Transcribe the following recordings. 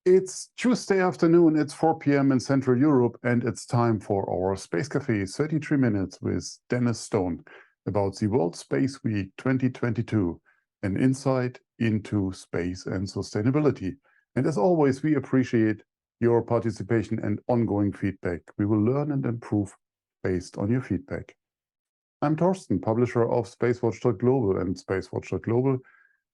It's Tuesday afternoon, it's 4 p.m. in Central Europe, and it's time for our Space Café 33 Minutes with Dennis Stone about the World Space Week 2022, an insight into space and sustainability. And as always, we appreciate your participation and ongoing feedback. We will learn and improve based on your feedback. I'm Torsten, publisher of SpaceWatch.Global, and SpaceWatch.Global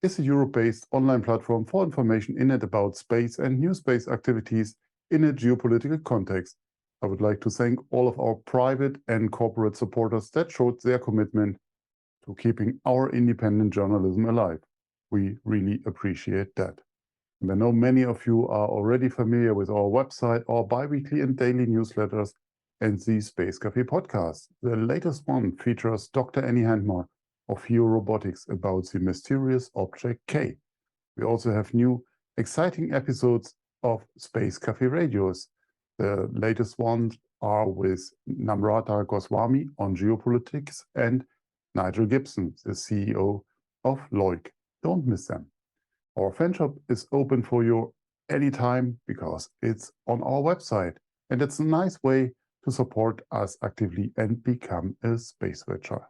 is a Europe-based online platform for information in and about space and new space activities in a geopolitical context. I would like to thank all of our private and corporate supporters that showed their commitment to keeping our independent journalism alive. We really appreciate that. And I know many of you are already familiar with our website, our bi-weekly and daily newsletters, and the Space Café podcast. The latest one features Dr. Annie Handmar of Hero Robotics about the mysterious object K. We also have new, exciting episodes of Space Café Radios. The latest ones are with Namrata Goswami on geopolitics and Nigel Gibson, the CEO of Loic. Don't miss them. Our fan shop is open for you anytime because it's on our website, and it's a nice way to support us actively and become a space watcher.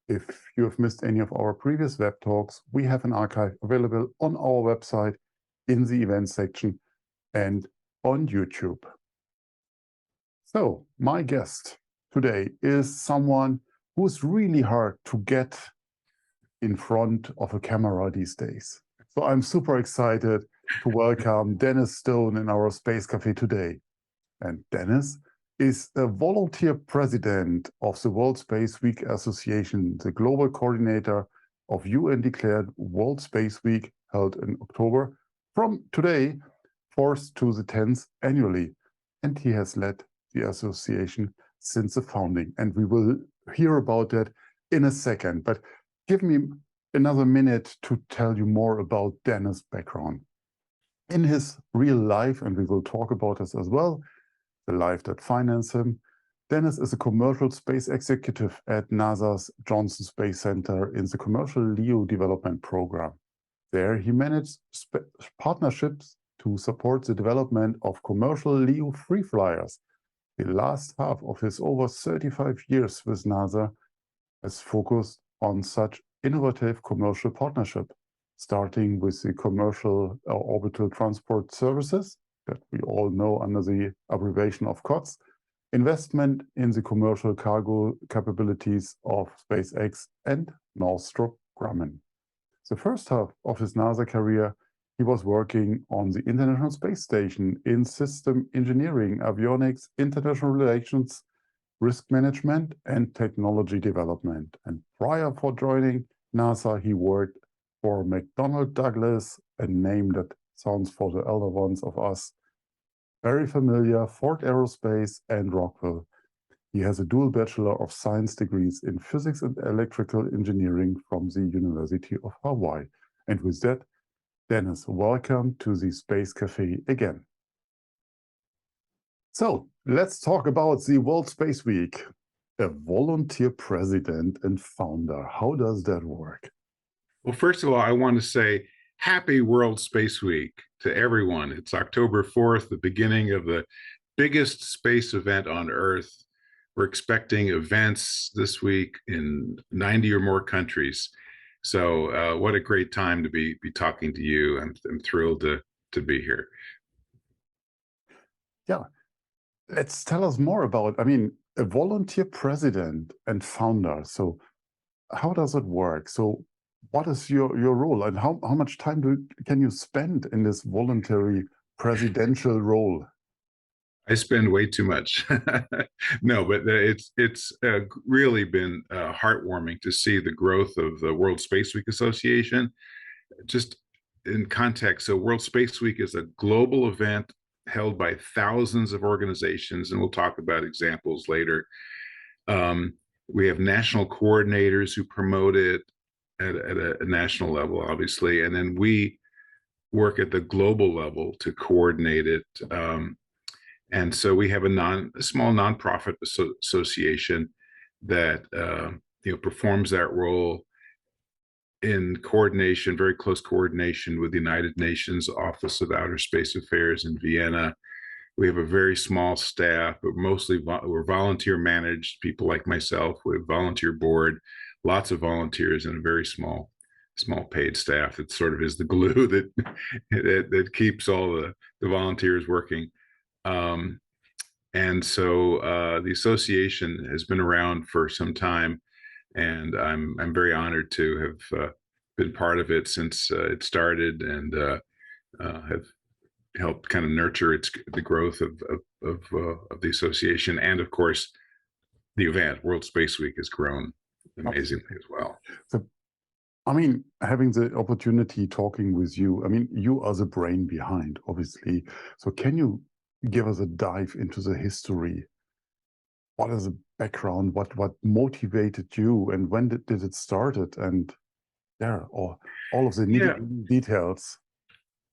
If you have missed any of our previous web talks, we have an archive available on our website in the events section and on YouTube. So my guest today is someone who's really hard to get in front of a camera these days. So I'm super excited to welcome Dennis Stone in our Space Café today. And Dennis is a volunteer president of the World Space Week Association, the global coordinator of UN-declared World Space Week held in October from today, 4th to the 10th annually. And he has led the association since the founding. And we will hear about that in a second. But give me another minute to tell you more about Dennis' background. In his real life, and we will talk about this as well, the life that financed him, Dennis is a commercial space executive at NASA's Johnson Space Center in the Commercial LEO Development Program. There he managed partnerships to support the development of commercial LEO free flyers. The last half of his over 35 years with NASA has focused on such innovative commercial partnership, starting with the commercial orbital transport services that we all know under the abbreviation of COTS, investment in the commercial cargo capabilities of SpaceX and Northrop Grumman. The first half of his NASA career, he was working on the International Space Station in system engineering, avionics, international relations, risk management, and technology development. And prior for joining NASA, he worked for McDonnell Douglas, a name that sounds for the elder ones of us very familiar, Ford Aerospace and Rockwell. He has a dual Bachelor of Science degrees in Physics and Electrical Engineering from the University of Hawaii. And with that, Dennis, welcome to the Space Café again. So let's talk about the World Space Week. A volunteer president and founder. How does that work? Well, first of all, I want to say happy World Space Week to everyone. It's October 4th, the beginning of the biggest space event on Earth. We're expecting events this week in 90 or more countries. So what a great time to be talking to you. I'm thrilled to be here. Yeah, let's tell us more about, a volunteer president and founder. So how does it work? So what is your role, and how much time can you spend in this voluntary presidential role? I spend way too much. No, but it's really been heartwarming to see the growth of the World Space Week Association. Just in context, so World Space Week is a global event held by thousands of organizations, and we'll talk about examples later. We have national coordinators who promote it at a national level, obviously, and then we work at the global level to coordinate it. And so we have a small nonprofit association that performs that role. in coordination, very close coordination with the United Nations Office of Outer Space Affairs in Vienna. We have a very small staff, but mostly we're volunteer managed, people like myself. We have volunteer board, lots of volunteers, and a very small paid staff that sort of is the glue that keeps all the volunteers working. And so the association has been around for some time, and I'm very honored to have been part of it since it started, and have helped kind of nurture the growth of the association, and of course the event World Space Week has grown amazingly as well. So, I mean, having the opportunity talking with you, I mean, you are the brain behind, obviously. So can you give us a dive into the history? What is the background? What motivated you, and when did it started? And yeah, or all of the details.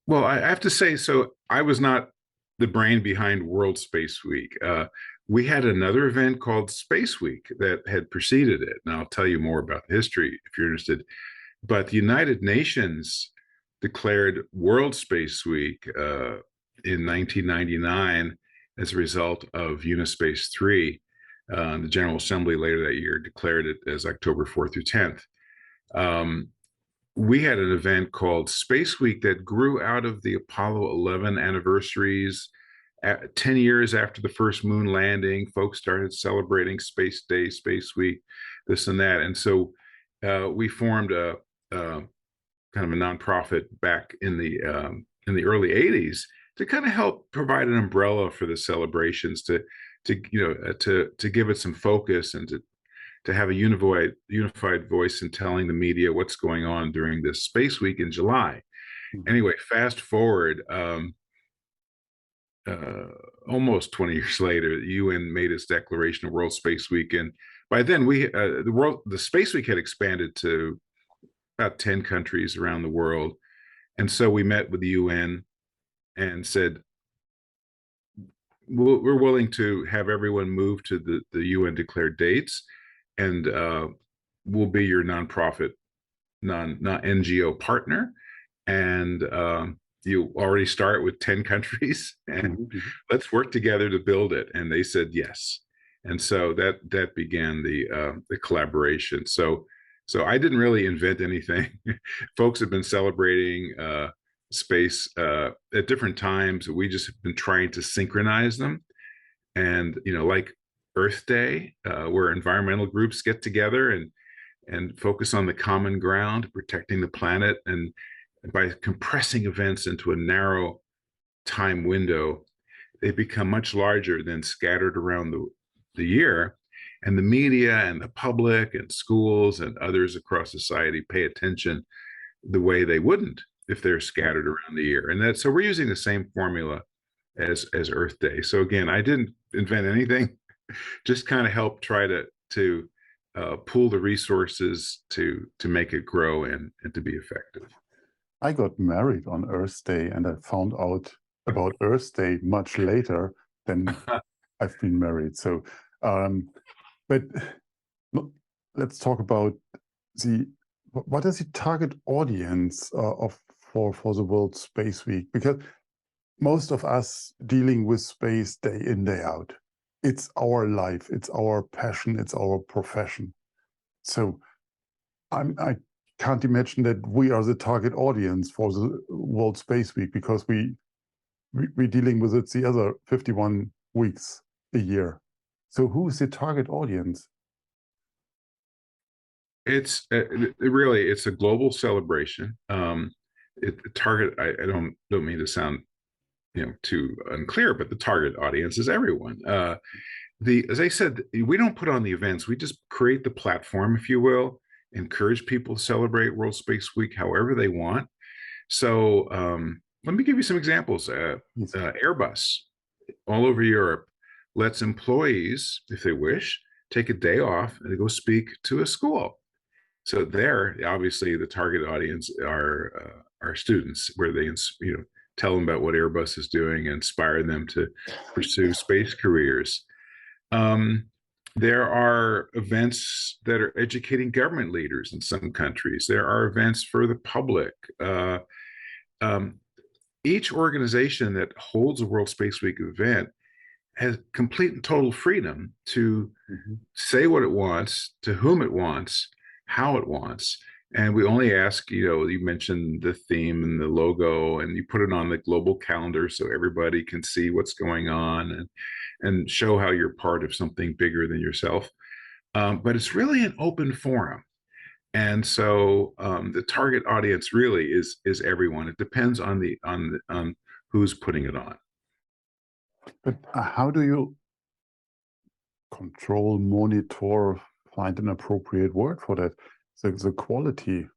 Well, I have to say, so I was not the brain behind World Space Week. We had another event called Space Week that had preceded it, and I'll tell you more about the history if you're interested. But the United Nations declared World Space Week in 1999 as a result of Unispace 3. The General Assembly later that year declared it as October 4th through 10th. We had an event called Space Week that grew out of the Apollo 11 anniversaries. 10 years after the first moon landing, folks started celebrating Space Day, Space Week, this and that. And so we formed a kind of a nonprofit back in the early 80s to kind of help provide an umbrella for the celebrations, to give it some focus, and to have a unified voice in telling the media what's going on during this Space Week in July. Anyway, fast forward almost 20 years later, the UN made its declaration of World Space Week, and by then the Space Week had expanded to about 10 countries around the world. And so we met with the UN and said, we're willing to have everyone move to the UN declared dates, and we'll be your nonprofit, not NGO partner. And you already start with 10 countries, and let's work together to build it. And they said yes. And so that began the collaboration. So I didn't really invent anything. Folks have been celebrating space at different times. We just have been trying to synchronize them. And, like Earth Day, where environmental groups get together and focus on the common ground, protecting the planet. And by compressing events into a narrow time window, they become much larger than scattered around the year. And the media and the public and schools and others across society pay attention the way they wouldn't if they're scattered around the year. And so we're using the same formula as Earth Day. So again, I didn't invent anything, just kind of help try to pool the resources to make it grow and to be effective. I got married on Earth Day, and I found out about Earth Day much later than I've been married. So, but let's talk about what is the target audience for the World Space Week? Because most of us dealing with space day in, day out. It's our life, it's our passion, it's our profession. So I can't imagine that we are the target audience for the World Space Week, because we're dealing with it the other 51 weeks a year. So who's the target audience? It's it's a global celebration. The target, I don't mean to sound too unclear, but the target audience is everyone. As I said, we don't put on the events, we just create the platform, if you will, encourage people to celebrate World Space Week however they want. So let me give you some examples. Airbus all over Europe lets employees, if they wish, take a day off and go speak to a school. So there, obviously, the target audience are students, where they tell them about what Airbus is doing and inspire them to pursue space careers. There are events that are educating government leaders in some countries. There are events for the public. Um, each organization that holds a World Space Week event has complete and total freedom to say what it wants, to whom it wants, how it wants. And we only ask, you mentioned the theme and the logo, and you put it on the global calendar so everybody can see what's going on and show how you're part of something bigger than yourself. But it's really an open forum. And so the target audience really is everyone. It depends on on who's putting it on. But how do you control, monitor, find an appropriate word for that, the quality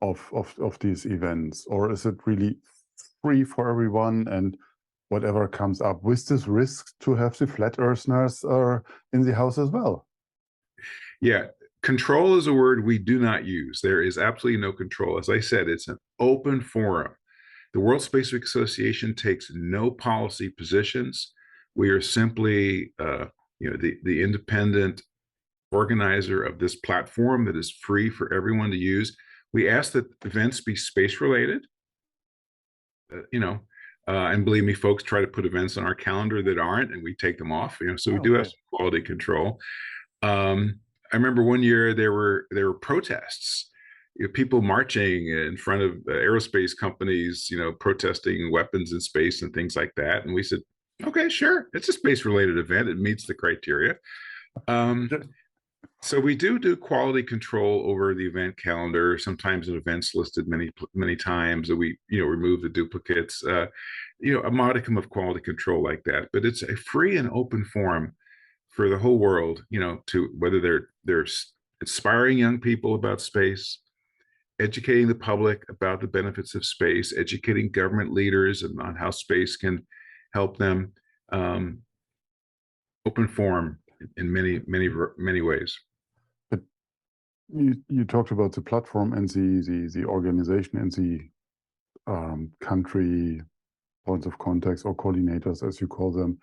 of these events? Or is it really free for everyone and whatever comes up, with this risk to have the flat earthers in the house as well? Yeah, control is a word we do not use. There is absolutely no control. As I said, it's an open forum. The World Space Week Association takes no policy positions. We are simply, the independent organizer of this platform that is free for everyone to use. We ask that events be space related. And believe me, folks try to put events on our calendar that aren't, and we take them off. So we do have some quality control. I remember one year there were protests, people marching in front of aerospace companies, protesting weapons in space and things like that. And we said, okay, sure, it's a space related event. It meets the criteria. So we do quality control over the event calendar. Sometimes an event's listed many times, and we remove the duplicates. A modicum of quality control like that. But it's a free and open forum for the whole world, to whether they're inspiring young people about space, educating the public about the benefits of space, educating government leaders on how space can help them. Open forum in many ways. But you talked about the platform and the organization and the country points of contact or coordinators, as you call them.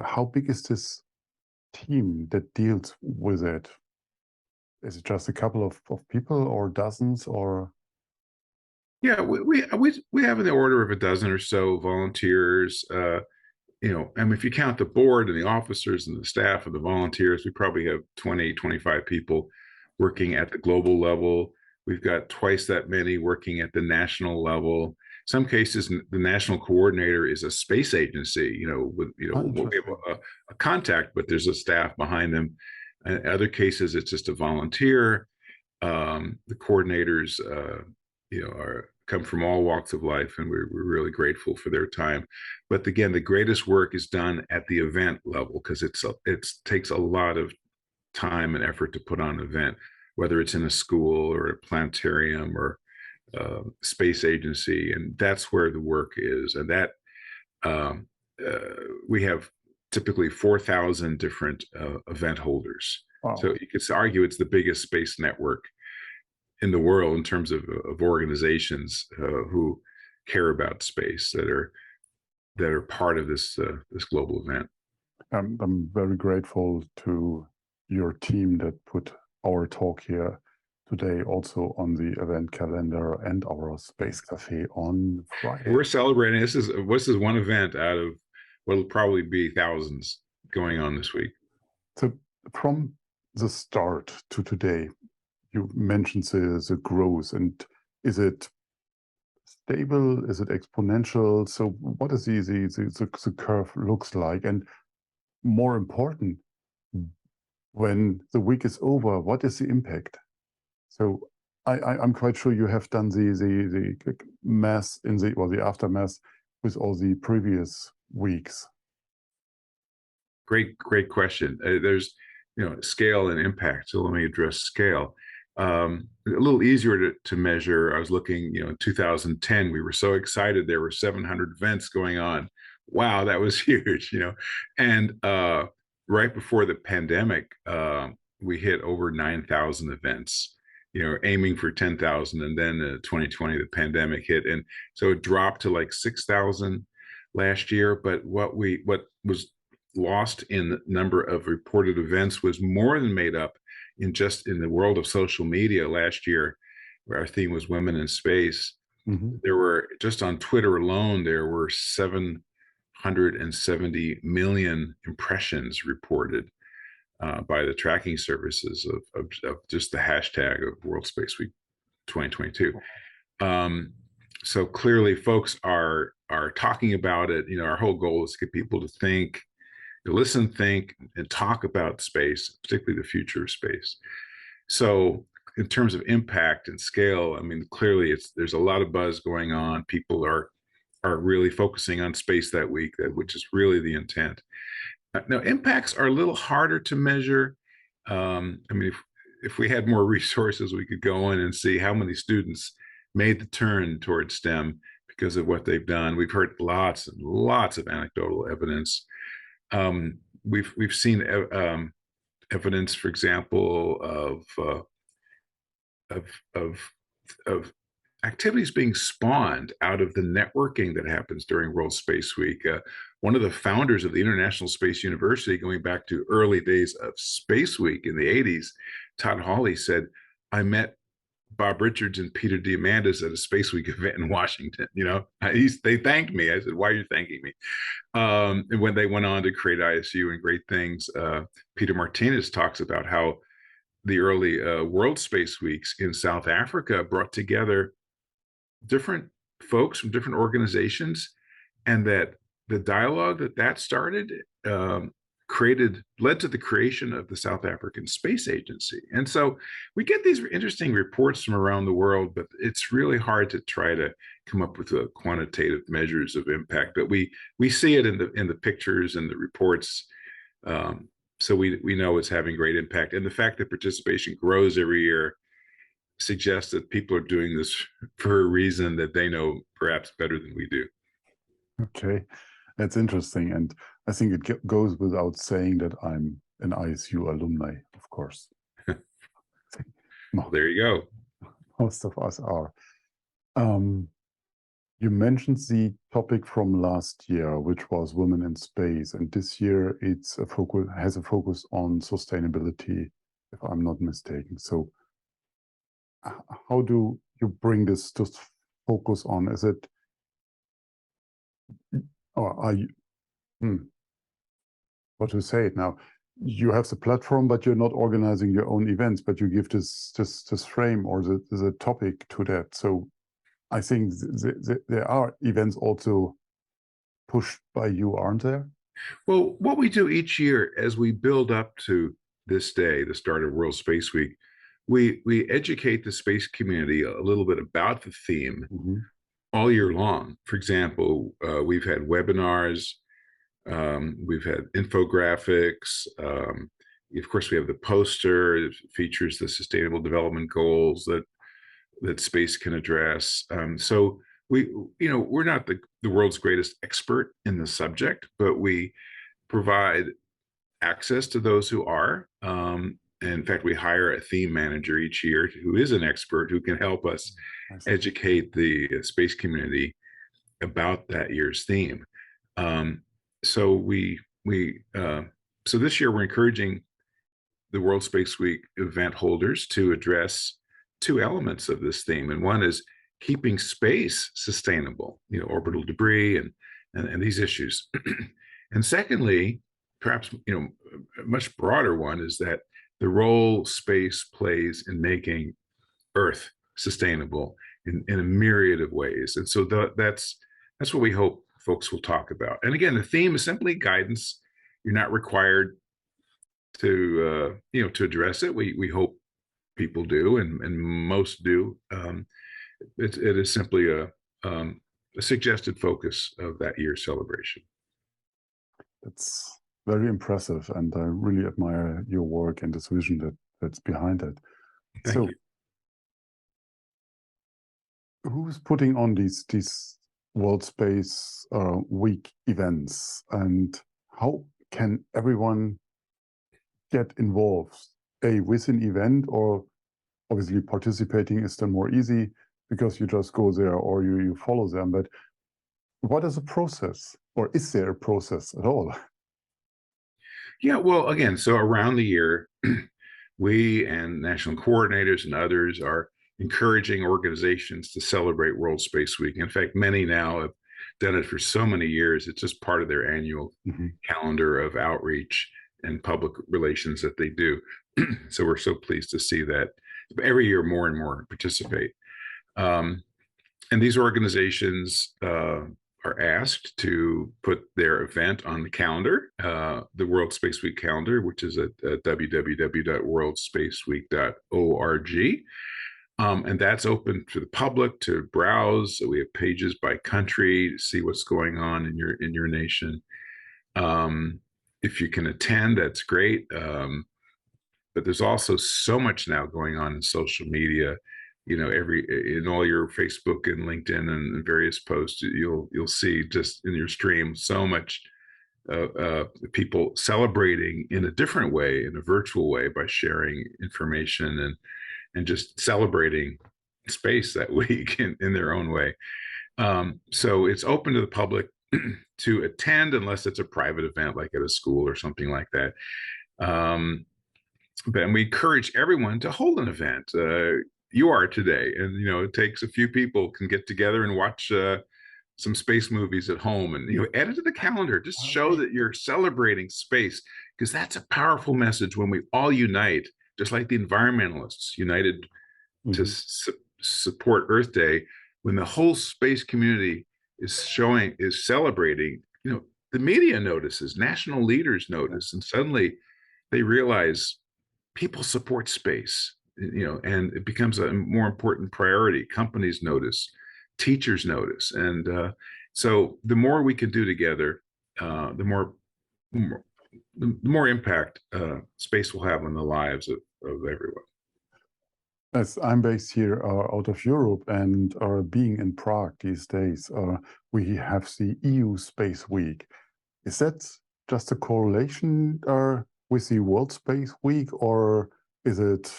How big is this team that deals with it? Is it just a couple of people or dozens or? Yeah, we have in the order of a dozen or so volunteers. If you count the board and the officers and the staff and the volunteers, we probably have 20, 25 people working at the global level. We've got twice that many working at the national level. Some cases, the national coordinator is a space agency, we have a contact, but there's a staff behind them. In other cases, it's just a volunteer. The coordinators, come from all walks of life, and we're really grateful for their time. But again, the greatest work is done at the event level, because it takes a lot of time and effort to put on an event, whether it's in a school or a planetarium or space agency, and that's where the work is. And that we have typically 4,000 different event holders. Wow. So you could argue it's the biggest space network in the world in terms of organizations who care about space that are part of this global event. I'm very grateful to your team that put our talk here today also on the event calendar and our Space Café on Friday. We're celebrating. This is one event out of what will probably be thousands going on this week. So from the start to today, you mentioned the growth, and is it stable? Is it exponential? So what is the curve looks like? And more important, when the week is over, what is the impact? So I'm quite sure you have done the math or the aftermath with all the previous weeks. Great question. There's scale and impact. So let me address scale. A little easier to measure. I was looking, in 2010, we were so excited. There were 700 events going on. Wow, that was huge, And right before the pandemic, we hit over 9,000 events, aiming for 10,000. And then 2020, the pandemic hit. And so it dropped to like 6,000 last year. But what was lost in the number of reported events was more than made up in just in the world of social media last year, where our theme was women in space. There were, just on Twitter alone, there were 770 million impressions reported by the tracking services of just the hashtag of World Space Week 2022. So clearly, folks are talking about it. You know, our whole goal is to get people to think, to listen, think, and talk about space, particularly the future of space. So, in terms of impact and scale, I mean, clearly, there's a lot of buzz going on. People are really focusing on space that week, which is really the intent. Now, impacts are a little harder to measure. I mean, if we had more resources, we could go in and see how many students made the turn towards STEM because of what they've done. We've heard lots and lots of anecdotal evidence. We've seen evidence, for example, of activities being spawned out of the networking that happens during World Space Week. One of the founders of the International Space University, going back to early days of Space Week in the 80s, Todd Hawley said, "I met Bob Richards and Peter Diamandis at a Space Week event in Washington. You know, they thanked me." I said, "Why are you thanking me?" And when they went on to create ISU and great things, Peter Martinez talks about how the early World Space Weeks in South Africa brought together different folks from different organizations, and that the dialogue that started led to the creation of the South African Space Agency. And so we get these interesting reports from around the world, but it's really hard to try to come up with quantitative measures of impact. But we see it in the pictures and the reports. So we know it's having great impact. And the fact that participation grows every year suggests that people are doing this for a reason that they know perhaps better than we do. Okay, that's interesting. And I think it goes without saying that I'm an ISU alumni, of course. There you go. Most of us are. You mentioned the topic from last year, which was women in space, and this year has a focus on sustainability, if I'm not mistaken. So how do you bring this to focus on? Is it, or are you, what to say it now? You have the platform, but you're not organizing your own events, but you give this frame or the topic to that. So I think there are events also pushed by you, aren't there? Well, what we do each year as we build up to this day, the start of World Space Week, we educate the space community a little bit about the theme all year long. For example, we've had webinars, we've had infographics. Of course, we have the poster that features the Sustainable Development Goals that space can address. So we're not the world's greatest expert in the subject, but we provide access to those who are. And in fact, we hire a theme manager each year who is an expert who can help us educate the space community about that year's theme. So so this year we're encouraging the World Space Week event holders to address two elements of this theme, and one is keeping space sustainable, orbital debris and these issues. And secondly, perhaps a much broader one is that the role space plays in making Earth sustainable in a myriad of ways. And so that's what we hope folks will talk about. And again, the theme is simply guidance. You're not required to to address it. We hope people do, and most do. It is simply a suggested focus of that year's celebration. It's very impressive, and I really admire your work and this vision that's behind it. Thank you. Who's putting on these World Space Week events, and how can everyone get involved? With an event, or obviously participating is then more easy because you just go there or you follow them. But what is the process, or is there a process at all? Yeah, well, again, so around the year, we and national coordinators and others are encouraging organizations to celebrate World Space Week. In fact, many now have done it for so many years. It's just part of their annual calendar of outreach and public relations that they do. So we're so pleased to see that every year more and more participate. Um, and these organizations are asked to put their event on the calendar, the World Space Week calendar, which is at www.worldspaceweek.org. And that's open to the public to browse. So we have pages by country to see what's going on in your nation. If you can attend, that's great. But there's also so much now going on in social media. You know, in all your Facebook and LinkedIn and various posts, you'll see just in your stream so much people celebrating in a different way, in a virtual way, by sharing information and just celebrating space that week in their own way. So it's open to the public to attend, unless it's a private event like at a school or something like that. But we encourage everyone to hold an event. You are today, and you know it takes a few people can get together and watch some space movies at home, and add it to the calendar. Just show that you're celebrating space, because that's a powerful message when we all unite, just like the environmentalists united to support Earth Day. When the whole space community is celebrating, the media notices, national leaders notice, and suddenly they realize people support space, and it becomes a more important priority. Companies notice, teachers notice, and so the more we can do together, the more impact space will have on the lives of everyone. As I'm based here out of Europe and being in Prague these days, we have the EU Space Week. Is that just a correlation with the World Space Week, or is it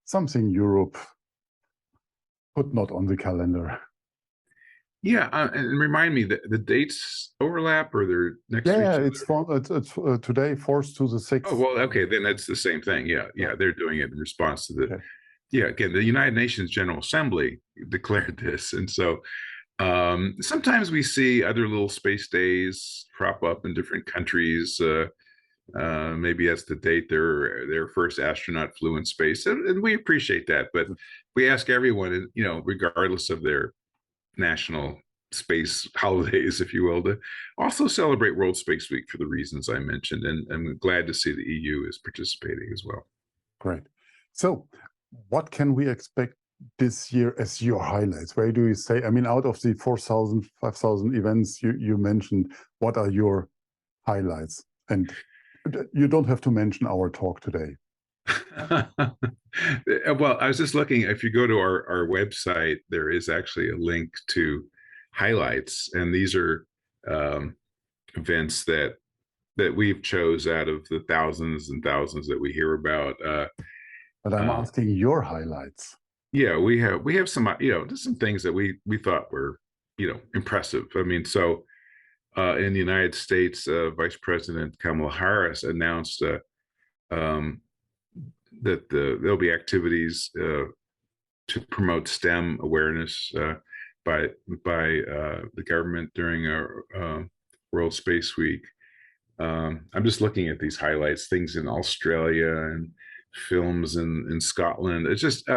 something Europe put not on the calendar? Yeah, and remind me, the dates overlap, or they're next to each Yeah, other? it's today, 4th to the 6th. Oh, well, okay, then that's the same thing. Yeah, they're doing it in response to the, again, the United Nations General Assembly declared this. And so sometimes we see other little space days crop up in different countries. Maybe that's the date their first astronaut flew in space, and we appreciate that. But we ask everyone, regardless of their national space holidays, if you will, to also celebrate World Space Week for the reasons I mentioned. And I'm glad to see the EU is participating as well. Great. So what can we expect this year as your highlights? Where do you say, I mean, out of the 4,000, 5,000 events you mentioned, what are your highlights? And you don't have to mention our talk today. Well, I was just looking, if you go to our website, there is actually a link to highlights, and these are events that we've chose out of the thousands and thousands that we hear about. But I'm asking your highlights. Yeah, we have some, just some things that we thought were, impressive. I mean, so in the United States, Vice President Kamala Harris announced that there'll be activities to promote STEM awareness by the government during our World Space Week. I'm just looking at these highlights, things in Australia and films in Scotland. It's just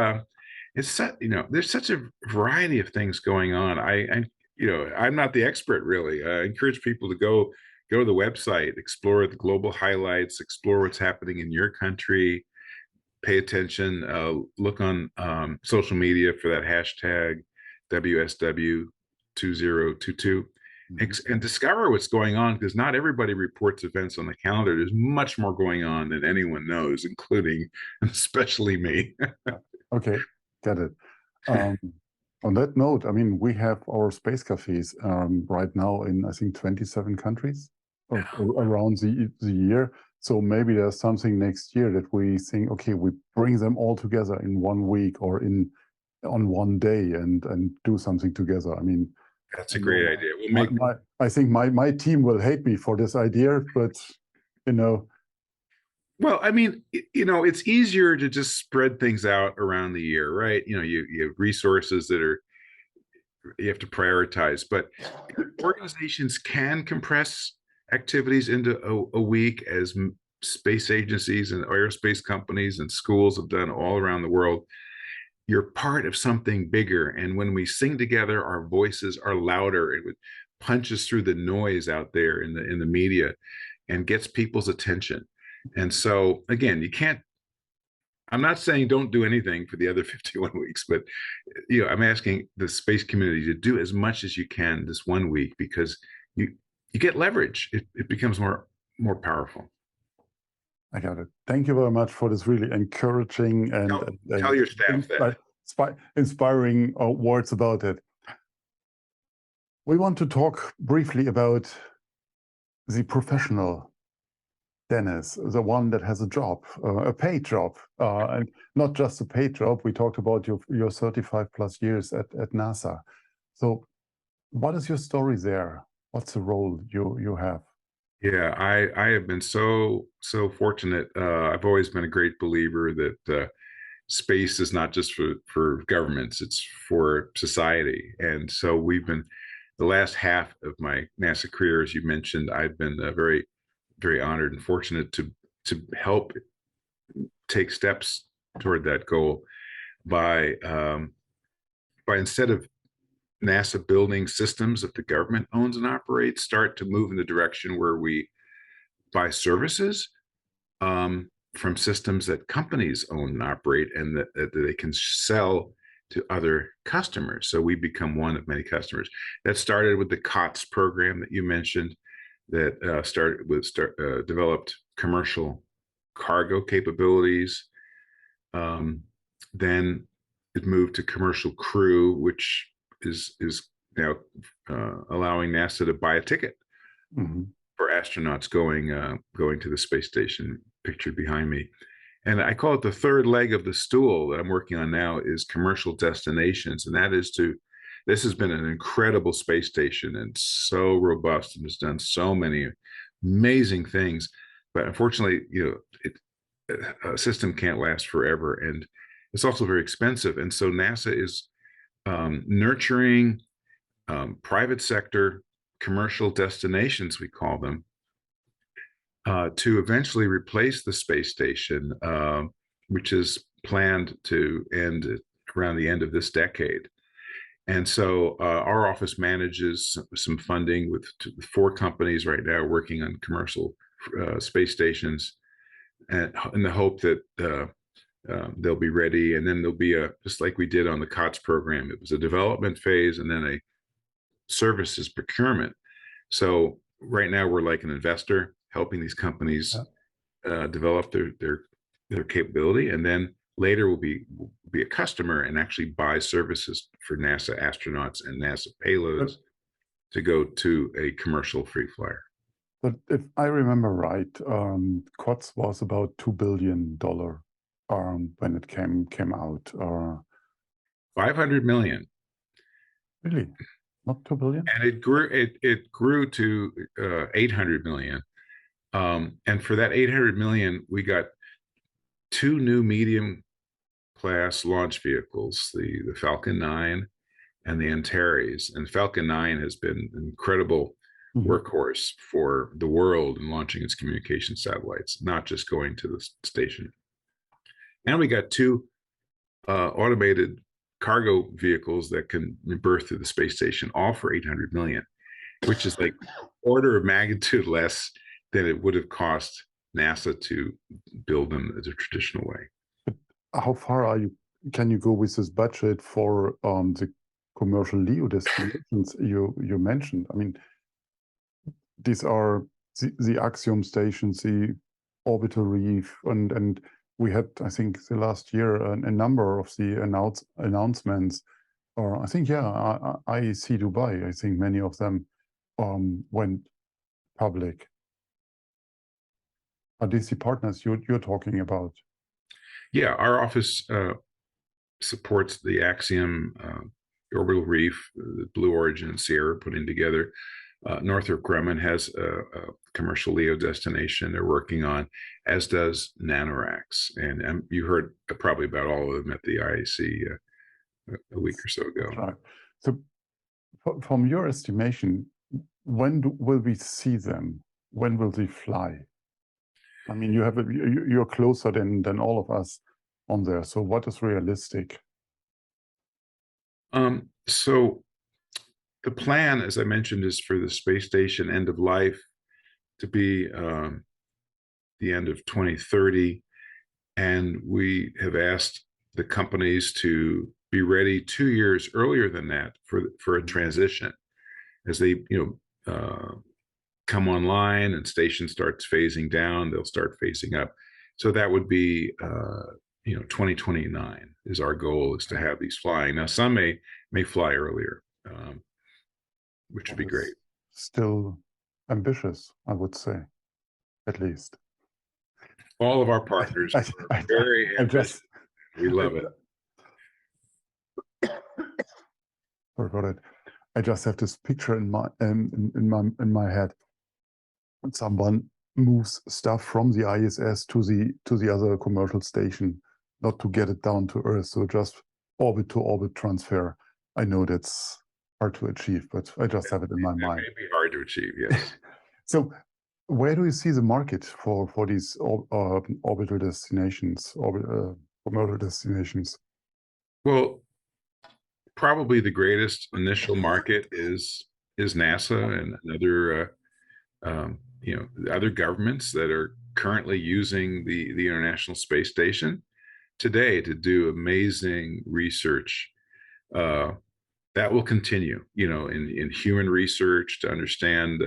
there's such a variety of things going on. I'm not the expert, really. I encourage people to go to the website, explore the global highlights, explore what's happening in your country, pay attention, look on social media for that hashtag WSW2022, and discover what's going on, because not everybody reports events on the calendar. There's much more going on than anyone knows, including and especially me. Okay, get it. On that note, I mean, we have our space cafes right now in, I think, 27 countries around the year. So maybe there's something next year that we think, okay, we bring them all together in 1 week or on one day and do something together. I mean, that's a great idea. I think my team will hate me for this idea, but Well, I mean, it's easier to just spread things out around the year, right? You have resources that are you have to prioritize, but organizations can compress activities into a week, as space agencies and aerospace companies and schools have done all around the world. You're part of something bigger, and when we sing together, our voices are louder. It punches through the noise out there in the media and gets people's attention. And so again, you can't, I'm not saying don't do anything for the other 51 weeks, but I'm asking the space community to do as much as you can this one week, because you get leverage. It becomes more powerful. I got it. Thank you very much for this really encouraging and tell your staff that. Inspiring words about it. We want to talk briefly about the professional Dennis, the one that has a job, a paid job, and not just a paid job. We talked about your 35+ years at NASA. So what is your story there? What's the role you have? Yeah, I have been so fortunate. I've always been a great believer that space is not just for governments; it's for society. And so we've been, the last half of my NASA career, as you mentioned, I've been very honored and fortunate to help take steps toward that goal by instead of NASA building systems that the government owns and operates, start to move in the direction where we buy services from systems that companies own and operate, and that they can sell to other customers. So we become one of many customers. That started with the COTS program that you mentioned, that developed commercial cargo capabilities. Then it moved to commercial crew, which is now allowing NASA to buy a ticket for astronauts going to the space station, pictured behind me. And I call it the third leg of the stool that I'm working on now, is commercial destinations. And that is this has been an incredible space station and so robust and has done so many amazing things. But unfortunately, a system can't last forever. And it's also very expensive. And so NASA is nurturing private sector commercial destinations, we call them, to eventually replace the space station, which is planned to end around the end of this decade. And so our office manages some funding with 4 companies right now working on commercial space stations, and in the hope that they'll be ready. And then there'll be just like we did on the COTS program, it was a development phase and then a services procurement. So right now we're like an investor helping these companies develop their capability, and then later we'll be a customer and actually buy services for NASA astronauts and NASA payloads to go to a commercial free flyer. But if I remember right, COTS was about $2 billion when it came out. 500 million. Really? Not 2 billion? And it grew to 800 million. And for that 800 million, we got 2 new medium class launch vehicles, the Falcon 9 and the Antares. And Falcon 9 has been an incredible workhorse for the world in launching its communication satellites, not just going to the station. And we got 2 automated cargo vehicles that can berth to the space station, all for 800 million, which is like order of magnitude less than it would have cost NASA to build them as a traditional way. But how far can you go with this budget for the commercial LEO destinations you mentioned? I mean, these are the Axiom stations, the Orbital Reef, and we had, I think, the last year a number of the announcements. Or I think, I see Dubai. I think many of them went public. Are these the partners you're talking about? Yeah, our office supports the Axiom, Orbital Reef, the Blue Origin, and Sierra putting together. Northrop Grumman has a commercial LEO destination they're working on, as does NanoRacks. And you heard probably about all of them at the IAC a week or so ago. Right. So from your estimation, will we see them? When will they fly? I mean, you're closer than all of us on there. So what is realistic? So the plan, as I mentioned, is for the space station end of life to be the end of 2030. And we have asked the companies to be ready 2 years earlier than that for a transition, as they come online and station starts phasing down, they'll start phasing up. So that would be 2029 is our goal, is to have these flying. Now some may fly earlier, which would be great. Still ambitious, I would say, at least. All of our partners are very ambitious. We love it. Sorry about it. I just have this picture in my head. Someone moves stuff from the ISS to the other commercial station, not to get it down to Earth. So just orbit to orbit transfer. I know that's hard to achieve, but I just have it in my mind. It may be hard to achieve, yes. So where do you see the market for these orbital destinations, commercial destinations? Well, probably the greatest initial market is NASA and other other governments that are currently using the International Space Station today to do amazing research. That will continue, in human research, to understand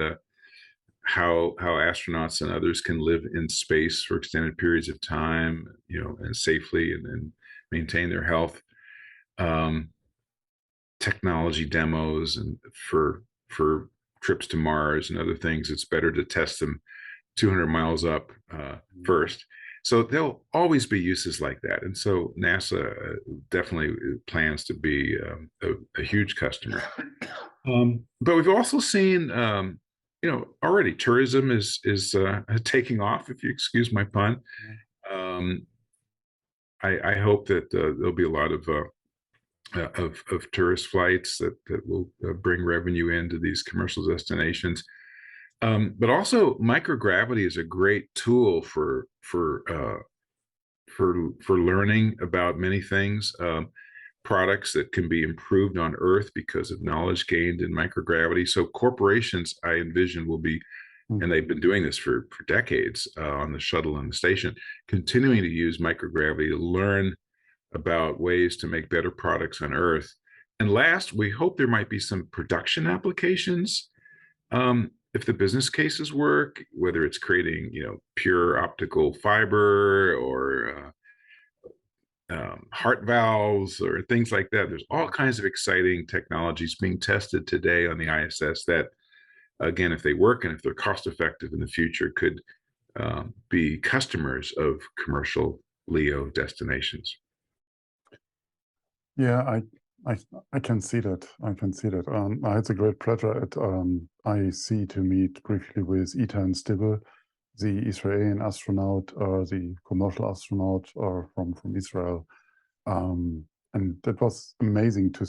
how astronauts and others can live in space for extended periods of time, and safely, and maintain their health. Technology demos, and for trips to Mars and other things, it's better to test them 200 miles up first. So there'll always be uses like that. And so NASA definitely plans to be a huge customer. But we've also seen, already tourism is taking off, if you excuse my pun. I hope that there'll be a lot of tourist flights that will bring revenue into these commercial destinations. But also microgravity is a great tool for learning about many things, products that can be improved on Earth because of knowledge gained in microgravity. So corporations, I envision, will be, and they've been doing this for decades on the shuttle and the station, continuing to use microgravity to learn about ways to make better products on Earth. And last, we hope there might be some production applications. If the business cases work, whether it's creating, pure optical fiber or heart valves or things like that. There's all kinds of exciting technologies being tested today on the ISS that, again, if they work and if they're cost effective in the future, could be customers of commercial LEO destinations. Yeah, I can see that. I can see that. I had the great pleasure at IAC to meet briefly with Ethan Stibbe, the Israeli astronaut, the commercial astronaut from Israel, and that was amazing to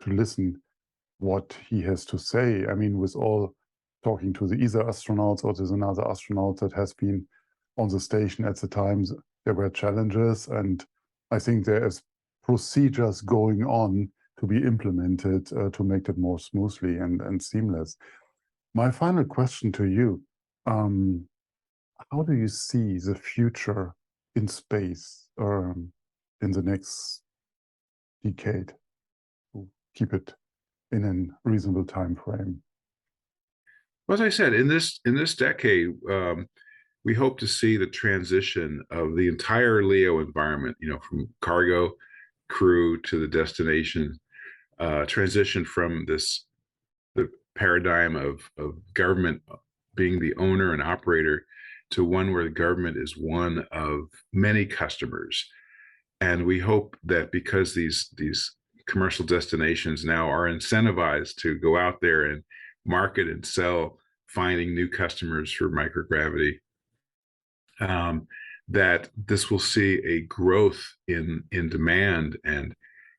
listen what he has to say. I mean, with all talking to the ESA astronauts, or there's another astronaut that has been on the station at the time, there were challenges, and I think there is procedures going on to be implemented to make it more smoothly and seamless. My final question to you, how do you see the future in space in the next decade to keep it in a reasonable time frame? Well, as I said, in this decade, we hope to see the transition of the entire LEO environment, from cargo, crew to the destination, transition from the paradigm of government being the owner and operator to one where the government is one of many customers. And we hope that because these commercial destinations now are incentivized to go out there and market and sell, finding new customers for microgravity, that this will see a growth in demand and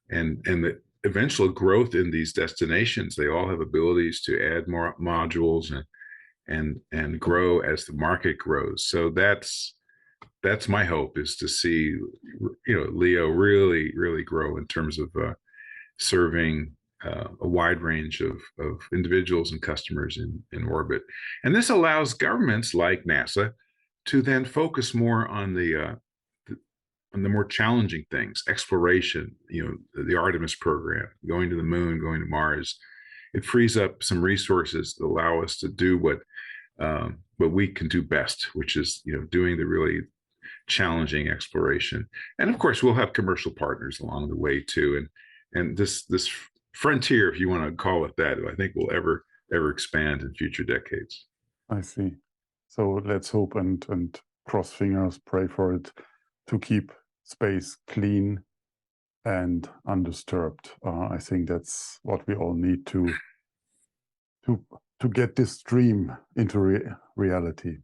the eventual growth in these destinations. They all have abilities to add more modules and grow as the market grows. So that's my hope, is to see, LEO really grow in terms of serving a wide range of individuals and customers in orbit. And this allows governments like NASA to then focus more on the more challenging things, exploration, the Artemis program, going to the moon, going to Mars. It frees up some resources that allow us to do what we can do best, which is, doing the really challenging exploration. And of course, we'll have commercial partners along the way too. And this frontier, if you want to call it that, I think will ever expand in future decades. I see. So let's hope and cross fingers, pray for it, to keep space clean and undisturbed. I think that's what we all need to get this dream into reality.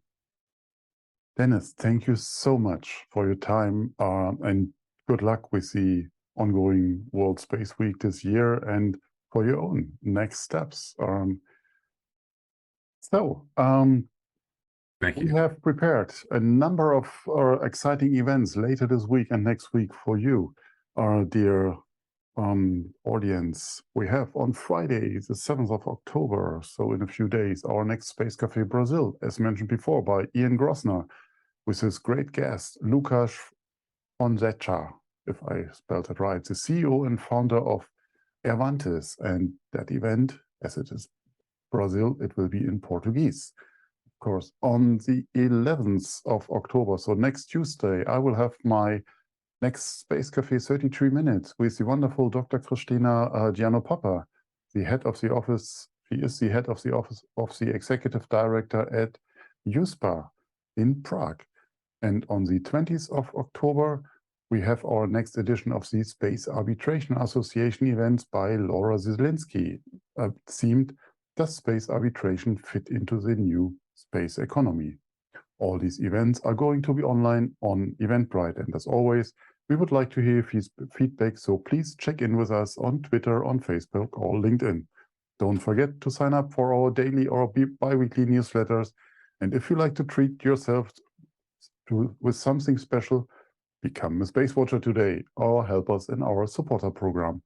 Dennis, thank you so much for your time, and good luck with the ongoing World Space Week this year and for your own next steps. Thank you. We have prepared a number of exciting events later this week and next week for you, our dear audience. We have on Friday, the 7th of October, so in a few days, our next Space Café Brazil, as mentioned before by Ian Grossner, with his great guest, Lucas Fonseca, if I spelled it right, the CEO and founder of Avantis. And that event, as it is Brazil, it will be in Portuguese. Of course, on the 11th of October, so next Tuesday, I will have my next Space Café 33 Minutes with the wonderful Dr. Christina Giannopapa, the head of the office. She is the head of the office of the executive director at USPA in Prague. And on the 20th of October, we have our next edition of the Space Arbitration Association events by Laura Zielinski, themed "Does Space Arbitration Fit into the New Space Economy?" All these events are going to be online on Eventbrite. And as always, we would like to hear feedback, so please check in with us on Twitter, on Facebook, or LinkedIn. Don't forget to sign up for our daily or bi-weekly newsletters. And if you like to treat yourself with something special, become a Space Watcher today or help us in our supporter program.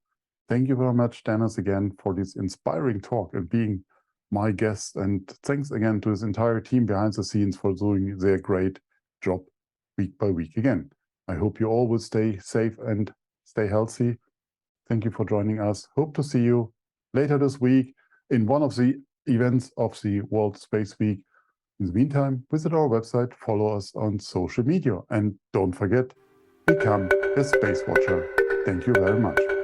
Thank you very much, Dennis, again for this inspiring talk and being my guest. And thanks again to his entire team behind the scenes for doing their great job week by week again. I hope you all will stay safe and stay healthy. Thank you for joining us. Hope to see you later this week in one of the events of the World Space Week. In the meantime, visit our website, follow us on social media, and don't forget, become a Space Watcher. Thank you very much.